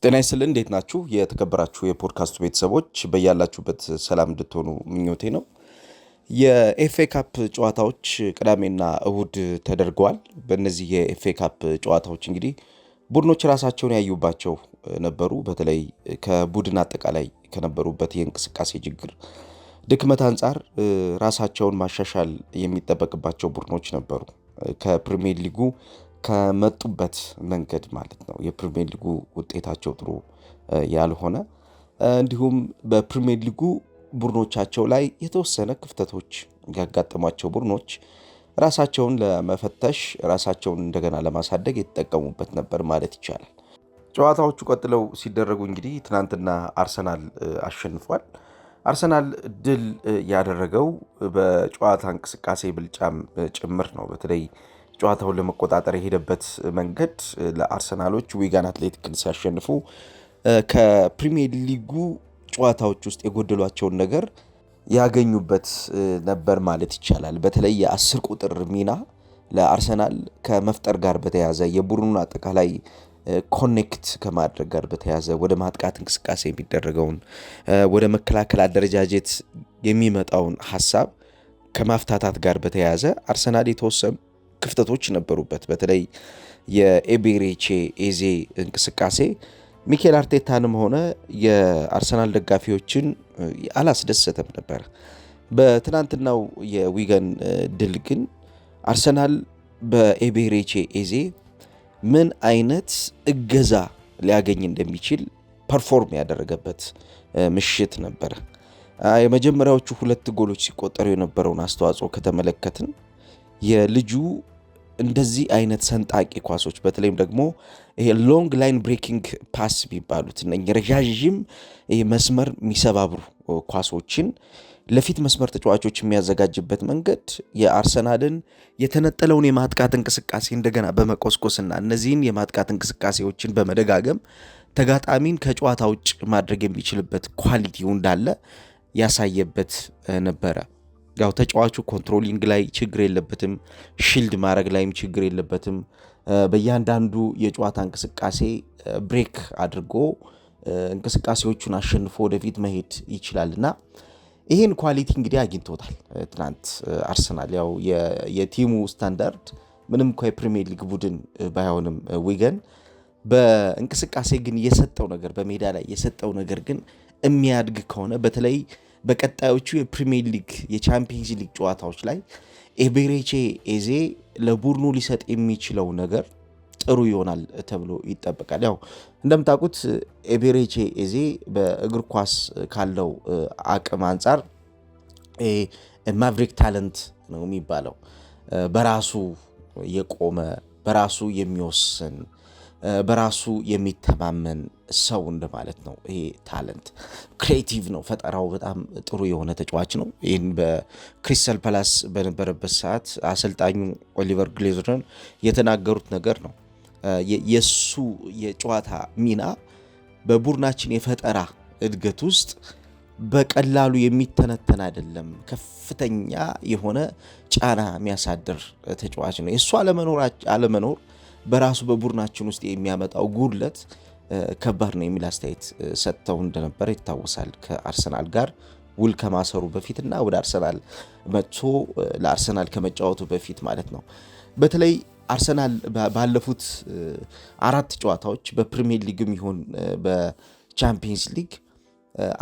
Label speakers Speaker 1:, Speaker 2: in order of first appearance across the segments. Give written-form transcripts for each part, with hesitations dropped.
Speaker 1: ጤና ይስጥልን እንዴት ናችሁ? የተከበራችሁ የፖድካስቱ ቤተሰቦች በያላችሁበት ሰላም እንድትሆኑ ምኞቴ ነው። የኤፍኤ ካፕ ጨዋታዎች ቅዳሜና እሁድ ተደርገዋል። በእነዚህ የኤፍኤ ካፕ ጨዋታዎች እንግዲህ ቡድኖች ራሳቸውን ያዩባቸው ነበሩ። በተለይ ከቡድን አጠቃላይ ከነበሩበት የእንቅስቃሴ ችግር ድክመት አንጻር ራሳቸውን ማሻሻል የሚጠበቅባቸው ቡድኖች ነበሩ። ከፕሪሚየር ሊጉ ከመጡበት መንገድ ማለት ነው። የፕሪሚየር ሊጉ ውጤታቸው ጥሩ ያልሆነ እንዲሁም በፕሪሚየር ሊጉ ቡድኖቻቸው ላይ የተወሰነ ክፍተቶች ያጋጠሟቸው ቡድኖች ራሳቸውን ለመፈተሽ ራሳቸውን እንደገና ለማሳደግ የተጠቀሙበት ነበር ማለት ይቻላል። ጨዋታዎቹ ቀጥለው ሲደረጉ እንግዲህ ትናንትና አርሰናል አሸንፏል። አርሰናል ድል ያደረገው በጨዋታ እንቅስቃሴ ብልጫም ጭምር ነው። በተለይ ጨዋታውን ለመቆጣጠር የሄደበት መንገድ ለአርሰናሎች ዊጋን አትሌቲክን ሲያሸንፉ ከፕሪሚየር ሊጉ ጨዋታዎች ውስጥ የጎደሏቸውን ነገር ያገኙበት ነበር ማለት ይቻላል። በተለይ የ10 ቁጥር ሚና ለአርሰናል ከመፍጠር ጋር በተያያዘ የቡድኑን አጠቃላይ ኮኔክት ከማድረግ ጋር በተያያዘ ወደ ማጥቃት እንቅስቃሴ የሚደረገውን ወደ መከላከል አደረጃጀት የሚመጣውን ሀሳብ ከማፍታታት ጋር በተያያዘ አርሰናል የተወሰኑ ክፍተቶች ነበሩበት። በተለይ የኤቤሬቺ ኤዜ እንቅስቃሴ ሚኬል አርቴታንም ሆነ የአርሰናል ደጋፊዎችን አላስደሰተም ነበር። በትናንትናው የዊገን ድል ግን አርሰናል በኤቤሬቺ ኤዜ ምን አይነት እገዛ ሊያገኝ እንደሚችል ፐርፎርም ያደረገበት ምሽት ነበረ። የመጀመሪያዎቹ 2 ጎሎች ሲቆጠሩ የነበረውን አስተዋጽኦ ከተመለከትን የልጁ እንደዚህ አይነት ሰንጣቂ ኳሶች በተለይም ደግሞ ይሄ ሎንግ ላይን ብሬኪንግ ፓስ የሚባሉት ረዣዥም መስመር የሚሰባብሩ ኳሶችን ለፊት መስመር ተጫዋቾች የሚያዘጋጅበት መንገድ የአርሰናልን የተነጠለውን የማጥቃት እንቅስቃሴ እንደገና በመቆስቆስና እነዚህን የማጥቃት እንቅስቃሴዎችን በመደጋገም ተጋጣሚን ከጨዋታ ውጭ ማድረግ የሚችልበት ኳሊቲው እንዳለ ያሳየበት ነበረ። ያው ተጫዋቹ ኮንትሮሊንግ ላይ ችግር የለበትም፣ ሺልድ ማድረግ ላይም ችግር የለበትም። በእያንዳንዱ የጨዋታ እንቅስቃሴ ብሬክ አድርጎ እንቅስቃሴዎቹን አሸንፎ ወደፊት መሄድ ይችላልና ይህን ኳሊቲ እንግዲህ አግኝቶታል ትናንት አርሰናል። ያው የቲሙ ስታንዳርድ ምንም እንኳ የፕሪሚየር ሊግ ቡድን ባይሆንም ዊገን በእንቅስቃሴ ግን የሰጠው ነገር በሜዳ ላይ የሰጠው ነገር ግን የሚያድግ ከሆነ በተለይ በቀጣዮቹ የፕሪሚየር ሊግ የቻምፒየንስ ሊግ ጨዋታዎች ላይ ኤቤሬቺ ኤዜ ለቡድኑ ሊሰጥ የሚችለው ነገር ጥሩ ይሆናል ተብሎ ይጠበቃል። ያው እንደምታውቁት ኤቤሬቺ ኤዜ በእግር ኳስ ካለው አቅም አንጻር ማቭሪክ ታለንት ነው የሚባለው። በራሱ የቆመ በራሱ የሚወስን በራሱ የሚተማመን ሰው እንደማለት ነው። ይሄ ታለንት ክሬቲቭ ነው፣ ፈጠራው በጣም ጥሩ የሆነ ተጫዋች ነው። ይህን በክሪስታል ፓላስ በነበረበት ሰዓት አሰልጣኙ ኦሊቨር ግሌዘርን የተናገሩት ነገር ነው። የሱ የጨዋታ ሚና በቡድናችን የፈጠራ እድገት ውስጥ በቀላሉ የሚተነተን አይደለም፣ ከፍተኛ የሆነ ጫና የሚያሳድር ተጫዋች ነው። የእሱ አለመኖር በራሱ በቡድናችን ውስጥ የሚያመጣው ጉድለት ከባድ ነው የሚል አስተያየት ሰጥተው እንደነበረ ይታወሳል። ከአርሰናል ጋር ውል ከማሰሩ በፊትና ወደ አርሰናል መጥቶ ለአርሰናል ከመጫወቱ በፊት ማለት ነው። በተለይ አርሰናል ባለፉት 4 ጨዋታዎች በፕሪሚየር ሊግም ይሁን በቻምፒየንስ ሊግ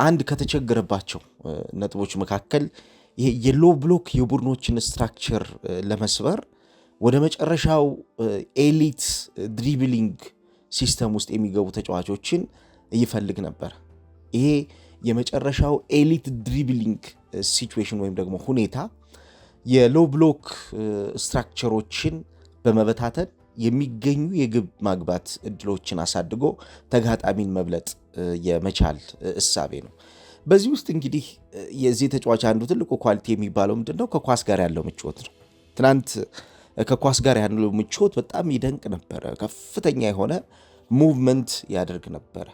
Speaker 1: አንድ ከተቸገረባቸው ነጥቦች መካከል ይሄ የሎ ብሎክ የቡድኖችን ስትራክቸር ለመስበር ወደ መጨረሻው ኤሊት ድሪብሊንግ ሲስተም ውስጥ የሚገቡ ተጫዋቾችን ይፈልግ ነበር። ይሄ የመጨረሻው ኤሊት ድሪብሊንግ ሲቹዌሽን ወይም ደግሞ ሁኔታ የሎ ብሎክ ስትራክቸሮችን በመበታተን የሚገኙ የግብ ማግባት እድሎችን አሳድጎ ተጋጣሚን መብለጥ የመቻል እሳቤ ነው። በዚህ ውስጥ እንግዲህ የዚህ ተጫዋች አንዱ ትልቁ ኳሊቲ የሚባለው ምንድነው? ከኳስ ጋር ያለው ምቾት ነው። ትናንት ከኳስ ጋር ያለው ምቾት በጣም ይደንቅ ነበረ። ከፍተኛ የሆነ ሙቭመንት ያደርግ ነበረ።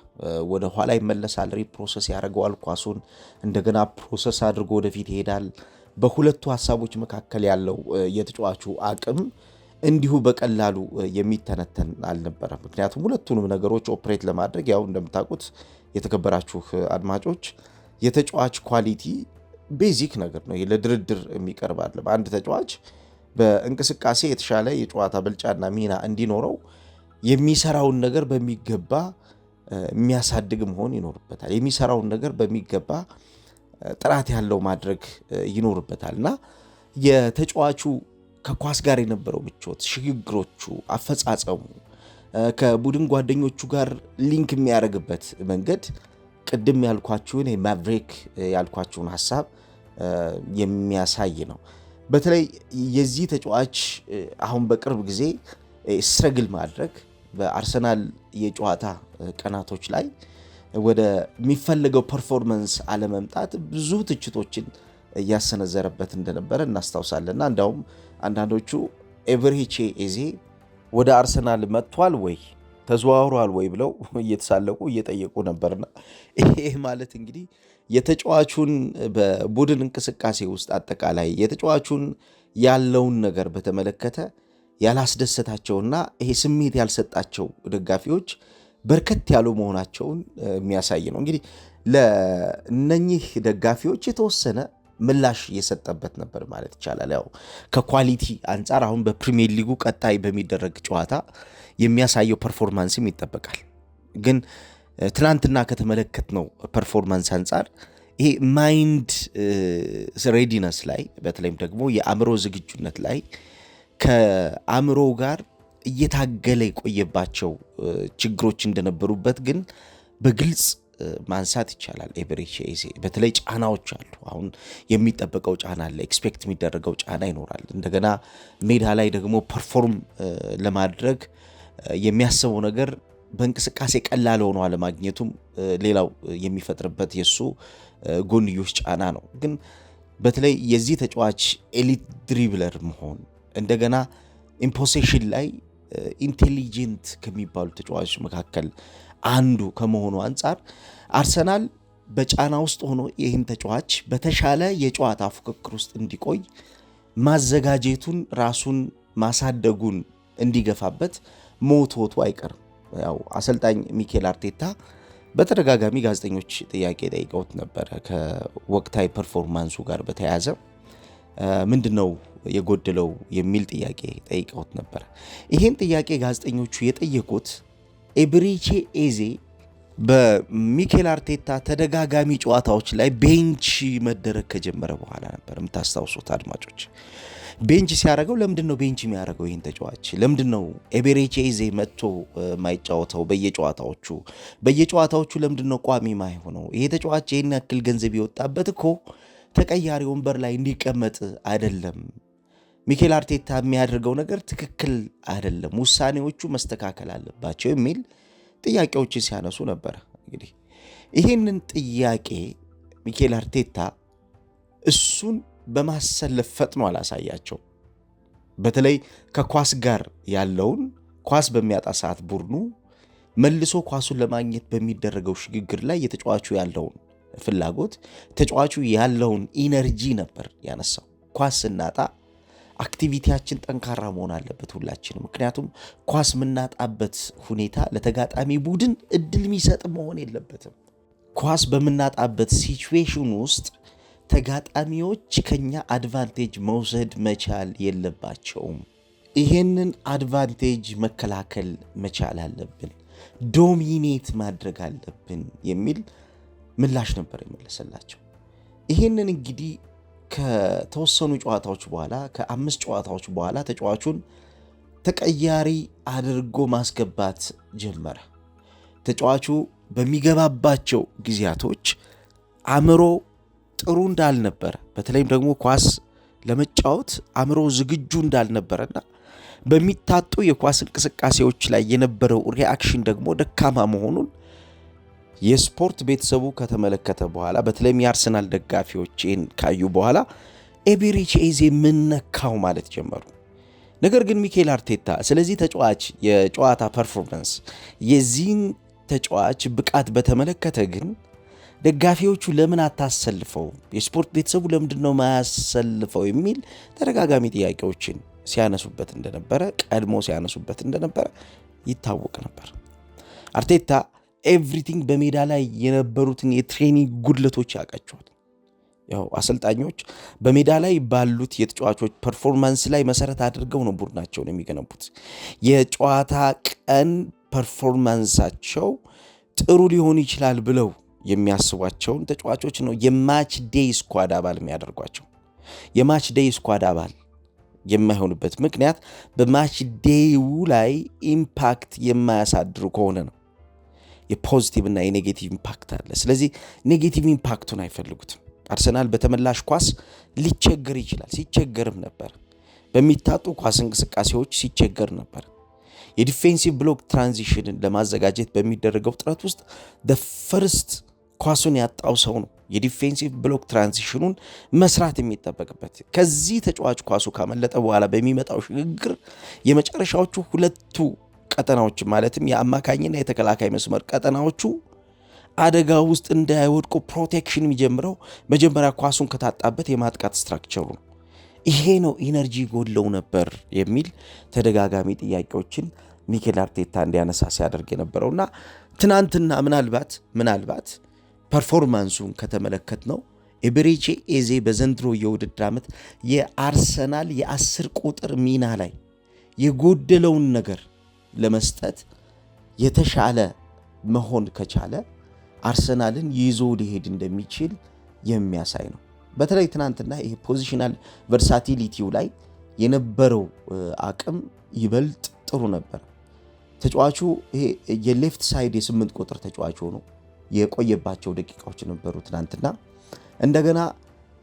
Speaker 1: ወደ ኋላ ይመለሳል፣ ሪፕሮሰስ ያደርገዋል ኳሱን፣ እንደገና ፕሮሰስ አድርጎ ወደፊት ይሄዳል። በሁለቱ ሀሳቦች መካከል ያለው የተጫዋቹ አቅም እንዲሁ በቀላሉ የሚተነተን አልነበረም። ምክንያቱም ሁለቱንም ነገሮች ኦፕሬት ለማድረግ ያው እንደምታውቁት የተከበራችሁ አድማጮች የተጫዋች ኳሊቲ ቤዚክ ነገር ነው። ለድርድር የሚቀርብ አይደለም። አንድ ተጫዋች በእንቅስቃሴ የተሻለ የጨዋታ ብልጫና ሚና እንዲኖረው የሚሰራውን ነገር በሚገባ የሚያሳድግ መሆን ይኖርበታል። የሚሰራውን ነገር በሚገባ ጥራት ያለው ማድረግ ይኖርበታል እና የተጫዋቹ ከኳስ ጋር የነበረው ምቾት፣ ሽግግሮቹ፣ አፈጻጸሙ ከቡድን ጓደኞቹ ጋር ሊንክ የሚያደርግበት መንገድ ቅድም ያልኳችሁን ማቭሪክ ያልኳችሁን ሐሳብ የሚያሳይ ነው። በተለይ የዚህ ተጫዋች አሁን በቅርብ ጊዜ ስትረግል ማድረግ በአርሰናል የጨዋታ ቀናቶች ላይ ወደ የሚፈልገው ፐርፎርማንስ አለመምጣት ብዙ ትችቶችን እያሰነዘረበት እንደነበረ እናስታውሳለንና እንዳውም አንዳንዶቹ ኤቨሬቺ ኤዜ ወደ አርሰናል መጥቷል ወይ ተዘዋውሯል ወይ ብለው እየተሳለቁ እየጠየቁ ነበርና ይሄ ማለት እንግዲህ የተጫዋቹን በቡድን እንቅስቃሴ ውስጥ አጠቃላይ የተጫዋቹን ያለውን ነገር በተመለከተ ያላስደሰታቸውና ይሄ ስሜት ያልሰጣቸው ደጋፊዎች በርከት ያሉ መሆናቸውን የሚያሳይ ነው። እንግዲህ ለነኚህ ደጋፊዎች የተወሰነ ምላሽ እየሰጠበት ነበር ማለት ይቻላል። ያው ከኳሊቲ አንጻር አሁን በፕሪሚየር ሊጉ ቀጣይ በሚደረግ ጨዋታ የሚያሳየው ፐርፎርማንስም ይጠበቃል። ግን ትናንትና ከተመለከትነው ፐርፎርማንስ አንጻር ይሄ ማይንድ ሬዲነስ ላይ በተለይም ደግሞ የአእምሮ ዝግጁነት ላይ ከአእምሮ ጋር እየታገለ የቆየባቸው ችግሮች እንደነበሩበት ግን በግልጽ ማንሳት ይቻላል። ኤቨሬቺ ኤዜ በተለይ ጫናዎች አሉ። አሁን የሚጠበቀው ጫና አለ፣ ኤክስፔክት የሚደረገው ጫና ይኖራል። እንደገና ሜዳ ላይ ደግሞ ፐርፎርም ለማድረግ የሚያስበው ነገር በእንቅስቃሴ ቀላል ሆኖ አለማግኘቱም ሌላው የሚፈጥርበት የሱ ጎንዮሽ ጫና ነው። ግን በተለይ የዚህ ተጫዋች ኤሊት ድሪብለር መሆን እንደገና ኢምፖሴሽን ላይ ኢንቴሊጀንት ከሚባሉ ተጫዋቾች መካከል አንዱ ከመሆኑ አንጻር አርሰናል በጫና ውስጥ ሆኖ ይህን ተጫዋች በተሻለ የጨዋታ ፉክክር ውስጥ እንዲቆይ ማዘጋጀቱን ራሱን ማሳደጉን እንዲገፋበት መወትወቱ አይቀርም። ያው አሰልጣኝ ሚኬል አርቴታ በተደጋጋሚ ጋዜጠኞች ጥያቄ ጠይቀውት ነበረ ከወቅታዊ ፐርፎርማንሱ ጋር በተያያዘ ምንድነው የጎደለው የሚል ጥያቄ ጠይቀውት ነበር። ይህን ጥያቄ ጋዜጠኞቹ የጠየቁት ኤቨሬቺ ኤዜ በሚኬል አርቴታ ተደጋጋሚ ጨዋታዎች ላይ ቤንች መደረግ ከጀመረ በኋላ ነበር። የምታስታውሱት አድማጮች ቤንች ሲያደርገው ለምንድነው ቤንች የሚያደርገው ይህን ተጫዋች? ለምንድነው ኤቨሬቺ ኤዜ መጥቶ ማይጫወተው? በየጨዋታዎቹ ለምንድነው ቋሚ ማይሆነው? ይሄ ተጫዋች ይህን ያክል ገንዘብ የወጣበት እኮ ተቀያሪ ወንበር ላይ እንዲቀመጥ አይደለም። ሚኬል አርቴታ የሚያደርገው ነገር ትክክል አይደለም፣ ውሳኔዎቹ መስተካከል አለባቸው የሚል ጥያቄዎችን ሲያነሱ ነበር። እንግዲህ ይህንን ጥያቄ ሚኬል አርቴታ እሱን በማሰለፍ ፈጥኖ አላሳያቸው። በተለይ ከኳስ ጋር ያለውን ኳስ በሚያጣ ሰዓት ቡድኑ መልሶ ኳሱን ለማግኘት በሚደረገው ሽግግር ላይ የተጫዋቹ ያለውን ፍላጎት ተጫዋቹ ያለውን ኢነርጂ ነበር ያነሳው። ኳስ ስናጣ አክቲቪቲያችን ጠንካራ መሆን አለበት ሁላችን። ምክንያቱም ኳስ የምናጣበት ሁኔታ ለተጋጣሚ ቡድን እድል የሚሰጥ መሆን የለበትም። ኳስ በምናጣበት ሲቹዌሽን ውስጥ ተጋጣሚዎች ከኛ አድቫንቴጅ መውሰድ መቻል የለባቸውም። ይሄንን አድቫንቴጅ መከላከል መቻል አለብን፣ ዶሚኔት ማድረግ አለብን የሚል ምላሽ ነበር የመለሰላቸው። ይሄንን እንግዲህ ከተወሰኑ ጨዋታዎች በኋላ ከ5 ጨዋታዎች በኋላ ተጫዋቹን ተቀያሪ አድርጎ ማስገባት ጀመረ። ተጫዋቹ በሚገባባቸው ጊዜያቶች አእምሮ ጥሩ እንዳልነበረ በተለይም ደግሞ ኳስ ለመጫወት አእምሮ ዝግጁ እንዳልነበረና በሚታጡ የኳስ እንቅስቃሴዎች ላይ የነበረው ሪአክሽን ደግሞ ደካማ መሆኑን የስፖርት ቤተሰቡ ከተመለከተ በኋላ በተለይም የአርሰናል ደጋፊዎች ይህን ካዩ በኋላ ኤቨሬቺ ኤዜ ምን ነካው ማለት ጀመሩ። ነገር ግን ሚኬል አርቴታ ስለዚህ ተጫዋች የጨዋታ ፐርፎርማንስ የዚህን ተጫዋች ብቃት በተመለከተ ግን ደጋፊዎቹ ለምን አታሰልፈው፣ የስፖርት ቤተሰቡ ለምንድነው ማያሰልፈው የሚል ተደጋጋሚ ጥያቄዎችን ሲያነሱበት እንደነበረ ቀድሞ ሲያነሱበት እንደነበረ ይታወቅ ነበር። አርቴታ ኤቭሪቲንግ በሜዳ ላይ የነበሩትን የትሬኒንግ ጉድለቶች ያውቃቸዋል። ያው አሰልጣኞች በሜዳ ላይ ባሉት የተጫዋቾች ፐርፎርማንስ ላይ መሰረት አድርገው ነው ቡድናቸውን የሚገነቡት። የጨዋታ ቀን ፐርፎርማንሳቸው ጥሩ ሊሆን ይችላል ብለው የሚያስቧቸውን ተጫዋቾች ነው የማች ዴይ ስኳድ አባል የሚያደርጓቸው። የማች ዴይ ስኳድ አባል የማይሆንበት ምክንያት በማች ዴይው ላይ ኢምፓክት የማያሳድሩ ከሆነ ነው። የፖዚቲቭ እና የኔጌቲቭ ኢምፓክት አለ። ስለዚህ ኔጌቲቭ ኢምፓክቱን አይፈልጉትም። አርሰናል በተመላሽ ኳስ ሊቸገር ይችላል፣ ሲቸገርም ነበር። በሚታጡ ኳስ እንቅስቃሴዎች ሲቸገር ነበር። የዲፌንሲቭ ብሎክ ትራንዚሽንን ለማዘጋጀት በሚደረገው ጥረት ውስጥ ፈርስት ኳሱን ያጣው ሰው ነው የዲፌንሲቭ ብሎክ ትራንዚሽኑን መስራት የሚጠበቅበት። ከዚህ ተጫዋች ኳሱ ካመለጠ በኋላ በሚመጣው ሽግግር የመጨረሻዎቹ ሁለቱ ቀጠናዎች ማለትም የአማካኝና የተከላካይ መስመር ቀጠናዎቹ አደጋ ውስጥ እንዳይወድቁ ፕሮቴክሽን የሚጀምረው መጀመሪያ ኳሱን ከታጣበት የማጥቃት ስትራክቸሩ ነው። ይሄ ነው ኢነርጂ ጎድለው ነበር የሚል ተደጋጋሚ ጥያቄዎችን ሚኬል አርቴታ እንዲያነሳ ሲያደርግ የነበረውና ትናንትና ምናልባት ፐርፎርማንሱን ከተመለከት ነው ኤቤሬቺ ኤዜ በዘንድሮ የውድድር ዓመት የአርሰናል የ10 ቁጥር ሚና ላይ የጎደለውን ነገር ለመስጠት የተሻለ መሆን ከቻለ አርሰናልን ይዞ ሊሄድ እንደሚችል የሚያሳይ ነው። በተለይ ትናንትና ይሄ ፖዚሽናል ቨርሳቲሊቲው ላይ የነበረው አቅም ይበልጥ ጥሩ ነበር። ተጫዋቹ ይሄ የሌፍት ሳይድ የ8 ቁጥር ተጫዋች ሆኖ የቆየባቸው ደቂቃዎች ነበሩ ትናንትና። እንደገና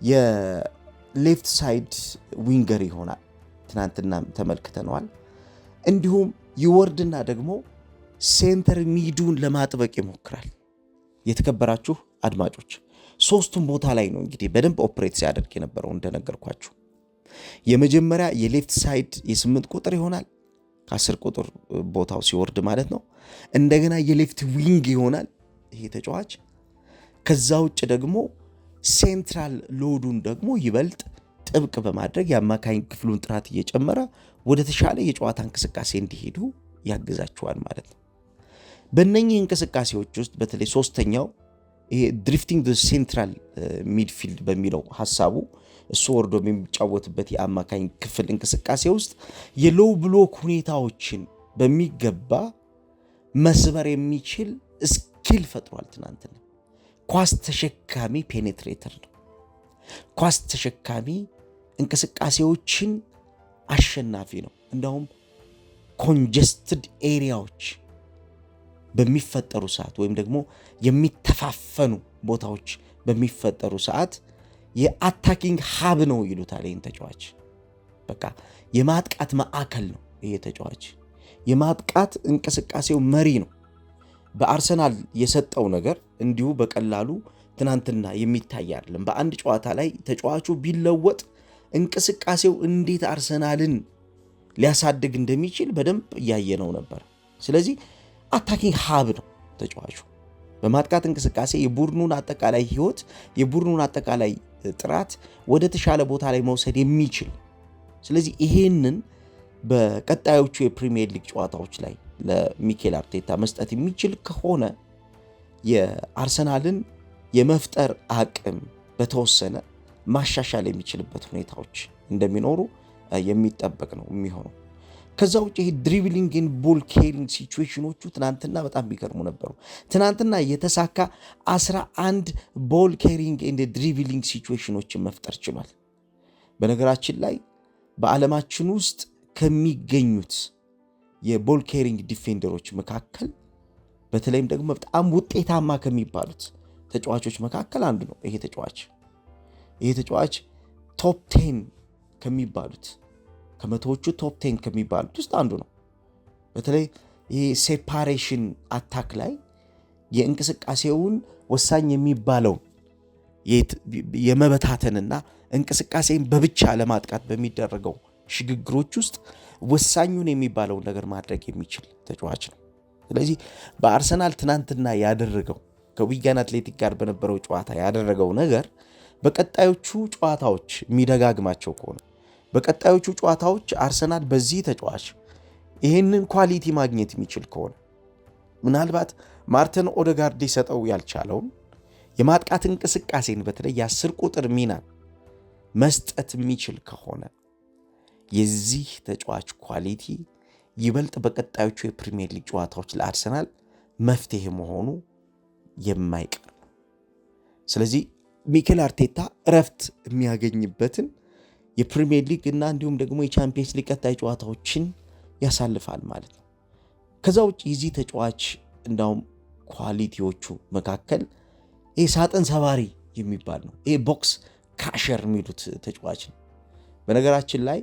Speaker 1: የሌፍት ሳይድ ዊንገር ይሆናል ትናንትና ተመልክተነዋል። እንዲሁም ይወርድና ደግሞ ሴንተር ሚዱን ለማጥበቅ ይሞክራል። የተከበራችሁ አድማጮች ሶስቱም ቦታ ላይ ነው እንግዲህ በደንብ ኦፕሬት ሲያደርግ የነበረው እንደነገርኳችሁ። የመጀመሪያ የሌፍት ሳይድ የ8 ቁጥር ይሆናል ከ10 ቁጥር ቦታው ሲወርድ ማለት ነው። እንደገና የሌፍት ዊንግ ይሆናል ይሄ ተጫዋች። ከዛ ውጭ ደግሞ ሴንትራል ሎዱን ደግሞ ይበልጥ ጥብቅ በማድረግ የአማካኝ ክፍሉን ጥራት እየጨመረ ወደ ተሻለ የጨዋታ እንቅስቃሴ እንዲሄዱ ያግዛቸዋል ማለት ነው። በእነኚህ እንቅስቃሴዎች ውስጥ በተለይ ሶስተኛው ይሄ ድሪፍቲንግ ሴንትራል ሚድፊልድ በሚለው ሐሳቡ እሱ ወርዶ የሚጫወትበት የአማካኝ ክፍል እንቅስቃሴ ውስጥ የሎው ብሎክ ሁኔታዎችን በሚገባ መስበር የሚችል ስኪል ፈጥሯል። ትናንትና ኳስ ተሸካሚ ፔኔትሬተር ነው። ኳስ ተሸካሚ እንቅስቃሴዎችን አሸናፊ ነው። እንደውም ኮንጀስትድ ኤሪያዎች በሚፈጠሩ ሰዓት ወይም ደግሞ የሚተፋፈኑ ቦታዎች በሚፈጠሩ ሰዓት የአታኪንግ ሀብ ነው ይሉታል ይህን ተጫዋች። በቃ የማጥቃት ማዕከል ነው ይሄ ተጫዋች። የማጥቃት እንቅስቃሴው መሪ ነው። በአርሰናል የሰጠው ነገር እንዲሁ በቀላሉ ትናንትና የሚታይ አይደለም። በአንድ ጨዋታ ላይ ተጫዋቹ ቢለወጥ እንቅስቃሴው እንዴት አርሰናልን ሊያሳድግ እንደሚችል በደንብ እያየነው ነበር። ስለዚህ አታኪንግ ሀብ ነው ተጫዋቹ። በማጥቃት እንቅስቃሴ የቡድኑን አጠቃላይ ህይወት፣ የቡድኑን አጠቃላይ ጥራት ወደ ተሻለ ቦታ ላይ መውሰድ የሚችል። ስለዚህ ይሄንን በቀጣዮቹ የፕሪሚየር ሊግ ጨዋታዎች ላይ ለሚኬል አርቴታ መስጠት የሚችል ከሆነ የአርሰናልን የመፍጠር አቅም በተወሰነ ማሻሻል የሚችልበት ሁኔታዎች እንደሚኖሩ የሚጠበቅ ነው የሚሆነው። ከዛ ውጭ ይሄ ድሪብሊንግ ኤንድ ቦል ኬሪንግ ሲቹዌሽኖቹ ትናንትና በጣም ቢገርሙ ነበሩ። ትናንትና የተሳካ 11 ቦል ኬሪንግ ኤንድ ድሪብሊንግ ሲቹዌሽኖችን መፍጠር ችሏል። በነገራችን ላይ በዓለማችን ውስጥ ከሚገኙት የቦል ኬሪንግ ዲፌንደሮች መካከል በተለይም ደግሞ በጣም ውጤታማ ከሚባሉት ተጫዋቾች መካከል አንዱ ነው ይሄ ተጫዋች ቶፕ 10 ከሚባሉት ከመቶዎቹ ቶፕ 10 ከሚባሉት ውስጥ አንዱ ነው። በተለይ ይሄ ሴፓሬሽን አታክ ላይ የእንቅስቃሴውን ወሳኝ የሚባለው የመበታተንና እንቅስቃሴን በብቻ ለማጥቃት በሚደረገው ሽግግሮች ውስጥ ወሳኙን የሚባለውን ነገር ማድረግ የሚችል ተጫዋች ነው። ስለዚህ በአርሰናል ትናንትና ያደረገው ከዊጋን አትሌቲክ ጋር በነበረው ጨዋታ ያደረገው ነገር በቀጣዮቹ ጨዋታዎች የሚደጋግማቸው ከሆነ በቀጣዮቹ ጨዋታዎች አርሰናል በዚህ ተጫዋች ይህንን ኳሊቲ ማግኘት የሚችል ከሆነ ምናልባት ማርቲን ኦዴጋርድ ሊሰጠው ያልቻለውን የማጥቃት እንቅስቃሴን በተለይ የ10 ቁጥር ሚናን መስጠት የሚችል ከሆነ የዚህ ተጫዋች ኳሊቲ ይበልጥ በቀጣዮቹ የፕሪሚየር ሊግ ጨዋታዎች ለአርሰናል መፍትሄ መሆኑ የማይቀር። ስለዚህ ሚኬል አርቴታ እረፍት የሚያገኝበትን የፕሪሚየር ሊግ እና እንዲሁም ደግሞ የቻምፒየንስ ሊግ ቀጣይ ጨዋታዎችን ያሳልፋል ማለት ነው። ከዛ ውጭ የዚህ ተጫዋች እንዳውም ኳሊቲዎቹ መካከል ይሄ ሳጥን ሰባሪ የሚባል ነው። ይሄ ቦክስ ካሸር የሚሉት ተጫዋች ነው። በነገራችን ላይ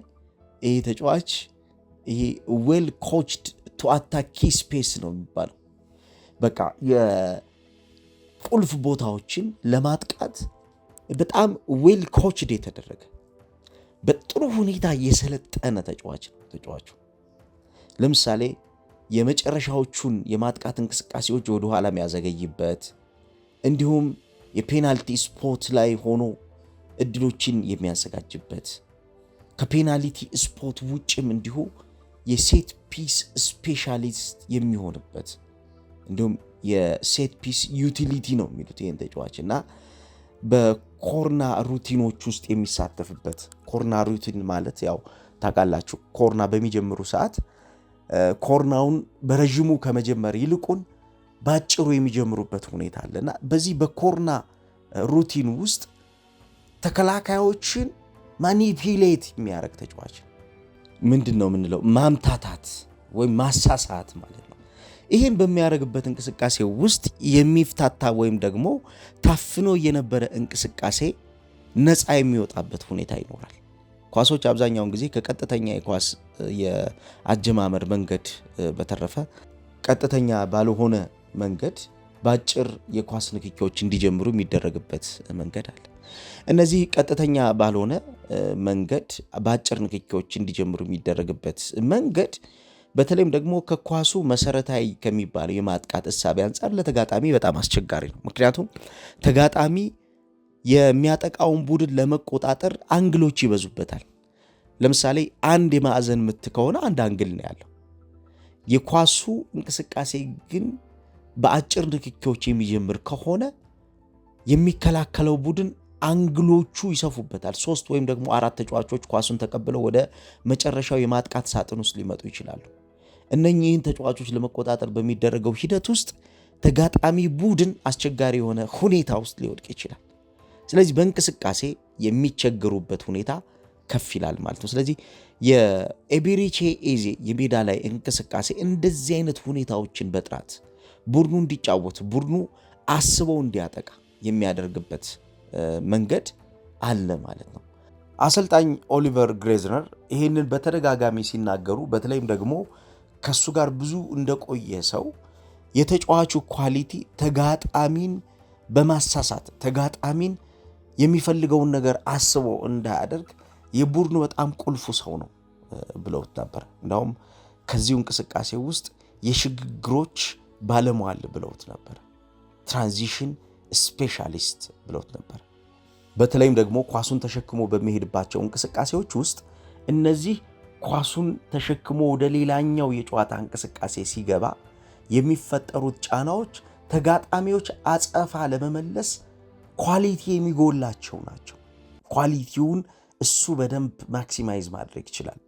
Speaker 1: ይሄ ተጫዋች ይሄ ዌል ኮችድ ቱ አታክ ኪ ስፔስ ነው የሚባለው። በቃ የቁልፍ ቦታዎችን ለማጥቃት በጣም ዌል ኮችድ የተደረገ በጥሩ ሁኔታ የሰለጠነ ተጫዋች ነው ተጫዋቹ። ለምሳሌ የመጨረሻዎቹን የማጥቃት እንቅስቃሴዎች ወደ ኋላ የሚያዘገይበት እንዲሁም የፔናልቲ ስፖት ላይ ሆኖ እድሎችን የሚያዘጋጅበት ከፔናልቲ ስፖት ውጭም እንዲሁ የሴት ፒስ ስፔሻሊስት የሚሆንበት እንዲሁም የሴት ፒስ ዩቲሊቲ ነው የሚሉት ይህን ተጫዋች እና በኮርና ሩቲኖች ውስጥ የሚሳተፍበት። ኮርና ሩቲን ማለት ያው ታውቃላችሁ፣ ኮርና በሚጀምሩ ሰዓት ኮርናውን በረዥሙ ከመጀመር ይልቁን ባጭሩ የሚጀምሩበት ሁኔታ አለና በዚህ በኮርና ሩቲን ውስጥ ተከላካዮችን ማኒፑሌት የሚያደርግ ተጫዋች ምንድን ነው የምንለው? ማምታታት ወይም ማሳሳት ማለት ነው። ይህን በሚያደርግበት እንቅስቃሴ ውስጥ የሚፍታታ ወይም ደግሞ ታፍኖ የነበረ እንቅስቃሴ ነፃ የሚወጣበት ሁኔታ ይኖራል። ኳሶች አብዛኛውን ጊዜ ከቀጥተኛ የኳስ የአጀማመር መንገድ በተረፈ ቀጥተኛ ባልሆነ መንገድ በአጭር የኳስ ንክኪዎች እንዲጀምሩ የሚደረግበት መንገድ አለ። እነዚህ ቀጥተኛ ባልሆነ መንገድ በአጭር ንክኪዎች እንዲጀምሩ የሚደረግበት መንገድ በተለይም ደግሞ ከኳሱ መሰረታዊ ከሚባለው የማጥቃት እሳቤ አንጻር ለተጋጣሚ በጣም አስቸጋሪ ነው። ምክንያቱም ተጋጣሚ የሚያጠቃውን ቡድን ለመቆጣጠር አንግሎች ይበዙበታል። ለምሳሌ አንድ የማዕዘን ምት ከሆነ አንድ አንግል ነው ያለው። የኳሱ እንቅስቃሴ ግን በአጭር ንክኪዎች የሚጀምር ከሆነ የሚከላከለው ቡድን አንግሎቹ ይሰፉበታል። 3 ወይም ደግሞ 4 ተጫዋቾች ኳሱን ተቀብለው ወደ መጨረሻው የማጥቃት ሳጥን ውስጥ ሊመጡ ይችላሉ። እነኚህን ተጫዋቾች ለመቆጣጠር በሚደረገው ሂደት ውስጥ ተጋጣሚ ቡድን አስቸጋሪ የሆነ ሁኔታ ውስጥ ሊወድቅ ይችላል። ስለዚህ በእንቅስቃሴ የሚቸገሩበት ሁኔታ ከፍ ይላል ማለት ነው። ስለዚህ የኤቤሬቺ ኤዜ የሜዳ ላይ እንቅስቃሴ እንደዚህ አይነት ሁኔታዎችን በጥራት ቡድኑ እንዲጫወት ቡድኑ አስበው እንዲያጠቃ የሚያደርግበት መንገድ አለ ማለት ነው። አሰልጣኝ ኦሊቨር ግሌዝነር ይህንን በተደጋጋሚ ሲናገሩ በተለይም ደግሞ ከሱ ጋር ብዙ እንደቆየ ሰው የተጫዋቹ ኳሊቲ ተጋጣሚን በማሳሳት ተጋጣሚን የሚፈልገውን ነገር አስቦ እንዳያደርግ የቡድኑ በጣም ቁልፉ ሰው ነው ብለውት ነበር። እንዳውም ከዚሁ እንቅስቃሴ ውስጥ የሽግግሮች ባለሟል ብለውት ነበር። ትራንዚሽን ስፔሻሊስት ብለውት ነበር። በተለይም ደግሞ ኳሱን ተሸክሞ በሚሄድባቸው እንቅስቃሴዎች ውስጥ እነዚህ ኳሱን ተሸክሞ ወደ ሌላኛው የጨዋታ እንቅስቃሴ ሲገባ የሚፈጠሩት ጫናዎች ተጋጣሚዎች አጸፋ ለመመለስ ኳሊቲ የሚጎላቸው ናቸው። ኳሊቲውን እሱ በደንብ ማክሲማይዝ ማድረግ ይችላል።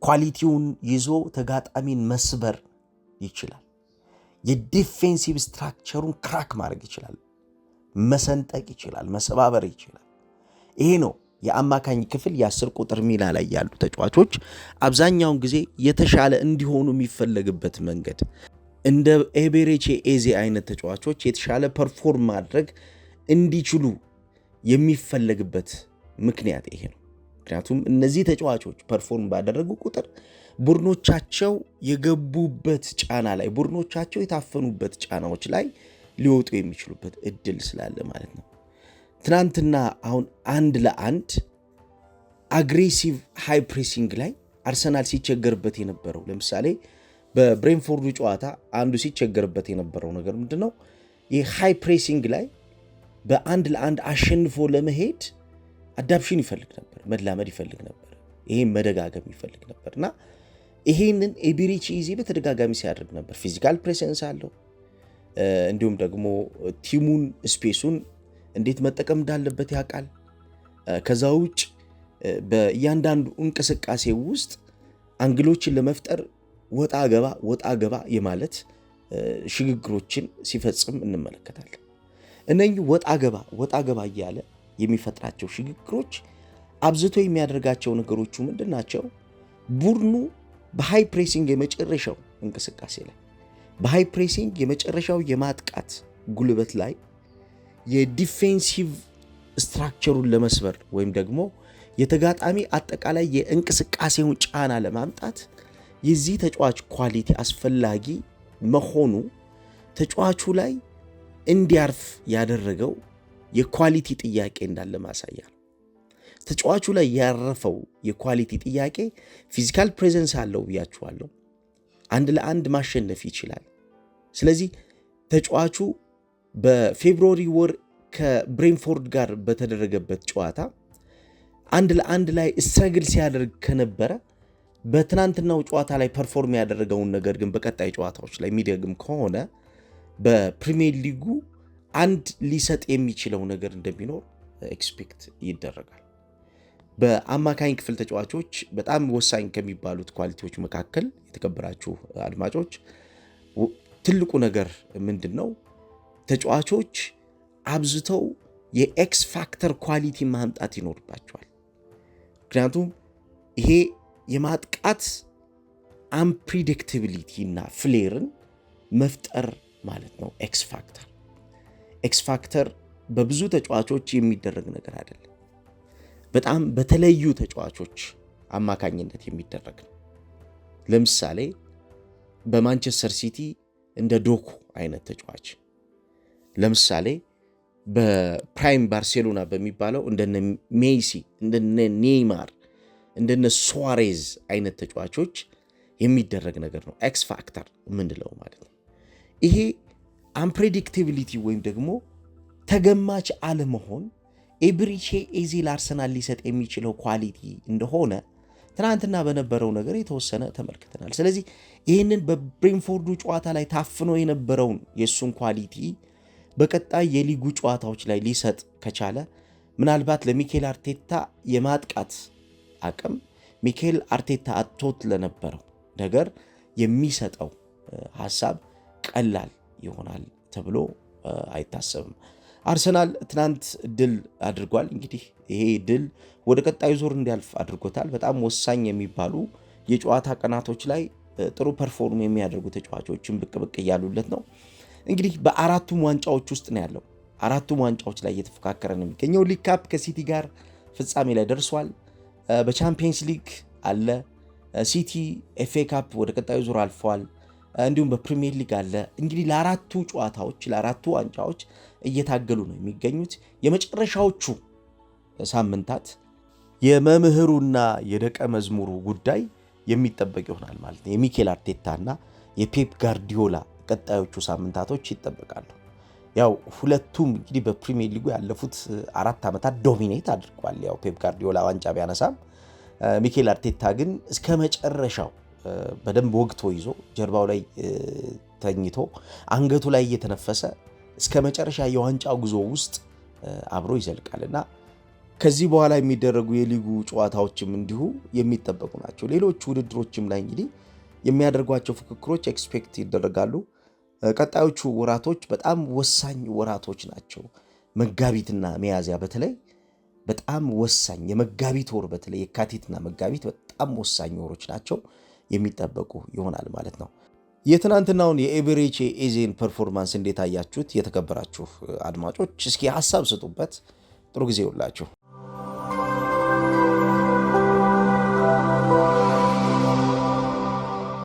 Speaker 1: ኳሊቲውን ይዞ ተጋጣሚን መስበር ይችላል። የዲፌንሲቭ ስትራክቸሩን ክራክ ማድረግ ይችላል። መሰንጠቅ ይችላል። መሰባበር ይችላል። ይሄ ነው የአማካኝ ክፍል የ10 ቁጥር ሚና ላይ ያሉ ተጫዋቾች አብዛኛውን ጊዜ የተሻለ እንዲሆኑ የሚፈለግበት መንገድ። እንደ ኤቤሬቺ ኤዜ አይነት ተጫዋቾች የተሻለ ፐርፎርም ማድረግ እንዲችሉ የሚፈለግበት ምክንያት ይሄ ነው። ምክንያቱም እነዚህ ተጫዋቾች ፐርፎርም ባደረጉ ቁጥር ቡድኖቻቸው የገቡበት ጫና ላይ ቡድኖቻቸው የታፈኑበት ጫናዎች ላይ ሊወጡ የሚችሉበት እድል ስላለ ማለት ነው። ትናንትና አሁን 1-1 አግሬሲቭ ሃይ ፕሬሲንግ ላይ አርሰናል ሲቸገርበት የነበረው ለምሳሌ በብሬንፎርዱ ጨዋታ አንዱ ሲቸገርበት የነበረው ነገር ምንድነው? ይህ ሃይ ፕሬሲንግ ላይ በ1-1 አሸንፎ ለመሄድ አዳፕሽን ይፈልግ ነበር፣ መላመድ ይፈልግ ነበር። ይሄን መደጋገም ይፈልግ ነበርና ይሄንን ኤቤሬቺ ኤዜ በተደጋጋሚ ሲያደርግ ነበር። ፊዚካል ፕሬዘንስ አለው። እንዲሁም ደግሞ ቲሙን ስፔሱን እንዴት መጠቀም እንዳለበት ያውቃል። ከዛ ውጭ በእያንዳንዱ እንቅስቃሴ ውስጥ አንግሎችን ለመፍጠር ወጣ ገባ የማለት ሽግግሮችን ሲፈጽም እንመለከታለን። እነኚህ ወጣ ገባ እያለ የሚፈጥራቸው ሽግግሮች አብዝቶ የሚያደርጋቸው ነገሮቹ ምንድናቸው? ቡድኑ በሃይ ፕሬሲንግ የመጨረሻው እንቅስቃሴ ላይ በሃይ ፕሬሲንግ የመጨረሻው የማጥቃት ጉልበት ላይ የዲፌንሲቭ ስትራክቸሩን ለመስበር ወይም ደግሞ የተጋጣሚ አጠቃላይ የእንቅስቃሴውን ጫና ለማምጣት የዚህ ተጫዋች ኳሊቲ አስፈላጊ መሆኑ ተጫዋቹ ላይ እንዲያርፍ ያደረገው የኳሊቲ ጥያቄ እንዳለ ማሳያ ነው። ተጫዋቹ ላይ ያረፈው የኳሊቲ ጥያቄ ፊዚካል ፕሬዘንስ አለው ብያችኋለሁ። አንድ ለአንድ ማሸነፍ ይችላል። ስለዚህ ተጫዋቹ በፌብሩዋሪ ወር ከብሬንፎርድ ጋር በተደረገበት ጨዋታ አንድ ለአንድ ላይ ስትራግል ሲያደርግ ከነበረ በትናንትናው ጨዋታ ላይ ፐርፎርም ያደረገውን ነገር ግን በቀጣይ ጨዋታዎች ላይ የሚደግም ከሆነ በፕሪሚየር ሊጉ አንድ ሊሰጥ የሚችለው ነገር እንደሚኖር ኤክስፔክት ይደረጋል። በአማካኝ ክፍል ተጫዋቾች በጣም ወሳኝ ከሚባሉት ኳሊቲዎች መካከል የተከበራችሁ አድማጮች ትልቁ ነገር ምንድነው? ተጫዋቾች አብዝተው የኤክስ ፋክተር ኳሊቲ ማምጣት ይኖርባቸዋል። ምክንያቱም ይሄ የማጥቃት አንፕሪዲክታቢሊቲ እና ፍሌርን መፍጠር ማለት ነው። ኤክስ ፋክተር በብዙ ተጫዋቾች የሚደረግ ነገር አይደለም። በጣም በተለዩ ተጫዋቾች አማካኝነት የሚደረግ ነው። ለምሳሌ በማንቸስተር ሲቲ እንደ ዶኩ አይነት ተጫዋች፣ ለምሳሌ በፕራይም ባርሴሎና በሚባለው እንደነ ሜሲ፣ እንደነ ኔይማር፣ እንደነ ሱዋሬዝ አይነት ተጫዋቾች የሚደረግ ነገር ነው ኤክስ ፋክተር የምንለው ማለት ነው። ይሄ አንፕሬዲክታቢሊቲ ወይም ደግሞ ተገማች አለመሆን ኤቤሬቺ ኤዜ ለአርሰናል ሊሰጥ የሚችለው ኳሊቲ እንደሆነ ትናንትና በነበረው ነገር የተወሰነ ተመልክተናል። ስለዚህ ይህንን በብሬንፎርዱ ጨዋታ ላይ ታፍኖ የነበረውን የእሱን ኳሊቲ በቀጣይ የሊጉ ጨዋታዎች ላይ ሊሰጥ ከቻለ ምናልባት ለሚኬል አርቴታ የማጥቃት አቅም ሚኬል አርቴታ አጥቶት ለነበረው ነገር የሚሰጠው ሐሳብ ቀላል ይሆናል ተብሎ አይታሰብም። አርሰናል ትናንት ድል አድርጓል። እንግዲህ ይሄ ድል ወደ ቀጣዩ ዙር እንዲያልፍ አድርጎታል። በጣም ወሳኝ የሚባሉ የጨዋታ ቀናቶች ላይ ጥሩ ፐርፎርም የሚያደርጉ ተጫዋቾችን ብቅ እያሉለት ነው። እንግዲህ በአራቱም ዋንጫዎች ውስጥ ነው ያለው። አራቱም ዋንጫዎች ላይ እየተፎካከረ ነው የሚገኘው። ሊግ ካፕ ከሲቲ ጋር ፍጻሜ ላይ ደርሷል። በቻምፒየንስ ሊግ አለ። ሲቲ ኤፍኤ ካፕ ወደ ቀጣዩ ዙር አልፈዋል። እንዲሁም በፕሪሚየር ሊግ አለ። እንግዲህ ለአራቱ ጨዋታዎች ለአራቱ ዋንጫዎች እየታገሉ ነው የሚገኙት። የመጨረሻዎቹ ሳምንታት የመምህሩና የደቀ መዝሙሩ ጉዳይ የሚጠበቅ ይሆናል ማለት ነው። የሚኬል አርቴታና የፔፕ ጋርዲዮላ ቀጣዮቹ ሳምንታቶች ይጠበቃሉ። ያው ሁለቱም እንግዲህ በፕሪሚየር ሊጉ ያለፉት 4 ዓመታት ዶሚኔት አድርጓል። ያው ፔፕ ጋርዲዮላ ዋንጫ ቢያነሳም ሚኬል አርቴታ ግን እስከ መጨረሻው በደንብ ወግቶ ይዞ ጀርባው ላይ ተኝቶ አንገቱ ላይ እየተነፈሰ እስከ መጨረሻ የዋንጫ ጉዞ ውስጥ አብሮ ይዘልቃልና ከዚህ በኋላ የሚደረጉ የሊጉ ጨዋታዎችም እንዲሁ የሚጠበቁ ናቸው። ሌሎች ውድድሮችም ላይ እንግዲህ የሚያደርጓቸው ፍክክሮች ኤክስፔክት ይደረጋሉ። ቀጣዮቹ ወራቶች በጣም ወሳኝ ወራቶች ናቸው። መጋቢትና ሚያዝያ በተለይ በጣም ወሳኝ፣ የመጋቢት ወር በተለይ የካቲትና መጋቢት በጣም ወሳኝ ወሮች ናቸው፣ የሚጠበቁ ይሆናል ማለት ነው። የትናንትናውን የኤቤሬቺ ኤዜን ፐርፎርማንስ እንዴት አያችሁት? የተከበራችሁ አድማጮች እስኪ ሐሳብ ስጡበት። ጥሩ ጊዜ ይሁንላችሁ።